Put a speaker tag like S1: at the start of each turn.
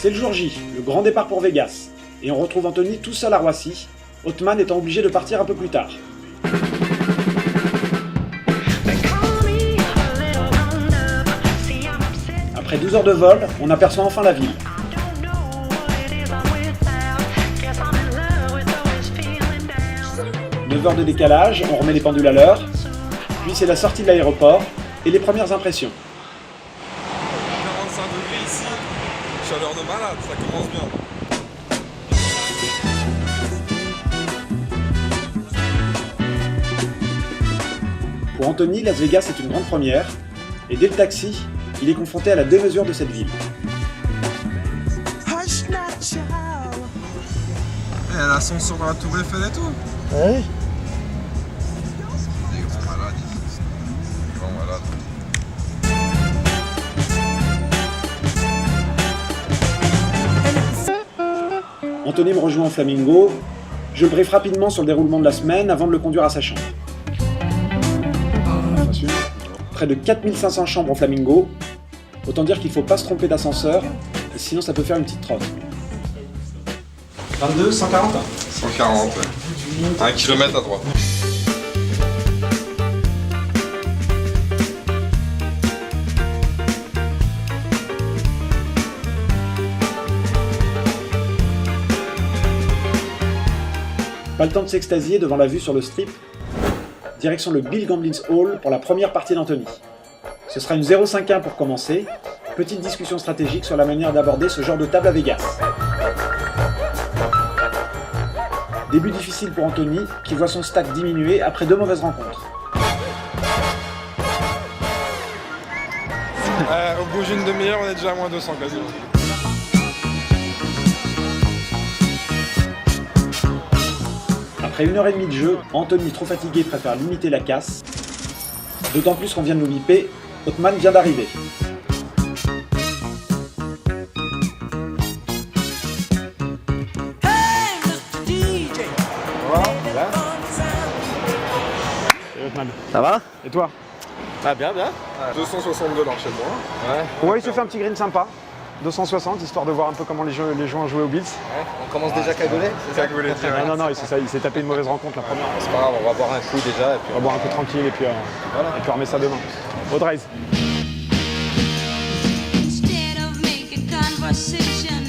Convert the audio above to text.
S1: C'est le jour J, le grand départ pour Vegas, et on retrouve Anthony tout seul à Roissy, Othman étant obligé de partir un peu plus tard. Après 12 heures de vol, on aperçoit enfin la ville. 9 heures de décalage, on remet les pendules à l'heure, puis c'est la sortie de l'aéroport et les premières impressions.
S2: 45 degrés ici, chaleur de malade, ça commence bien.
S1: Pour Anthony, Las Vegas est une grande première, et dès le taxi, il est confronté à la démesure de cette ville.
S2: Et l'ascenseur dans la tour Eiffel et tout.
S3: Ouais.
S2: Des grands malades ici. Des grands malades.
S1: Anthony me rejoint au Flamingo, je le briefe rapidement sur le déroulement de la semaine avant de le conduire à sa chambre. Près de 4500 chambres au Flamingo, autant dire qu'il ne faut pas se tromper d'ascenseur, sinon ça peut faire une petite trotte. 22, 140
S2: 140, ouais. 1 km à droite.
S1: Pas le temps de s'extasier devant la vue sur le strip. Direction le Bill Gamblins Hall pour la première partie d'Anthony. Ce sera une 0,51 pour commencer. Petite discussion stratégique sur la manière d'aborder ce genre de table à Vegas. Début difficile pour Anthony, qui voit son stack diminuer après 2 mauvaises rencontres.
S2: Au bout d'une demi-heure, on est déjà à moins 200 quasiment.
S1: Après 1h30 de jeu, Anthony, trop fatigué, préfère limiter la casse. D'autant plus qu'on vient de nous biper, Othman vient d'arriver.
S3: Voilà.
S1: Et Othman.
S3: Ça va?
S1: Et toi?
S3: Ah bien, bien.
S2: 260 $, chez moi.
S3: Ouais.
S1: Ouais, il se fait un petit green sympa. 260, histoire de voir un peu comment les gens ont joué aux Bills.
S3: On commence déjà cagoulé, c'est
S2: C'est ça
S3: ça?
S2: que vous voulez dire.
S1: Ah non, non, c'est ça, il s'est tapé une mauvaise rencontre la première.
S3: C'est pas grave, on va boire un coup déjà et puis
S1: On va boire un peu tranquille et puis on remet ça demain. Au drive.
S4: Instead of making conversation.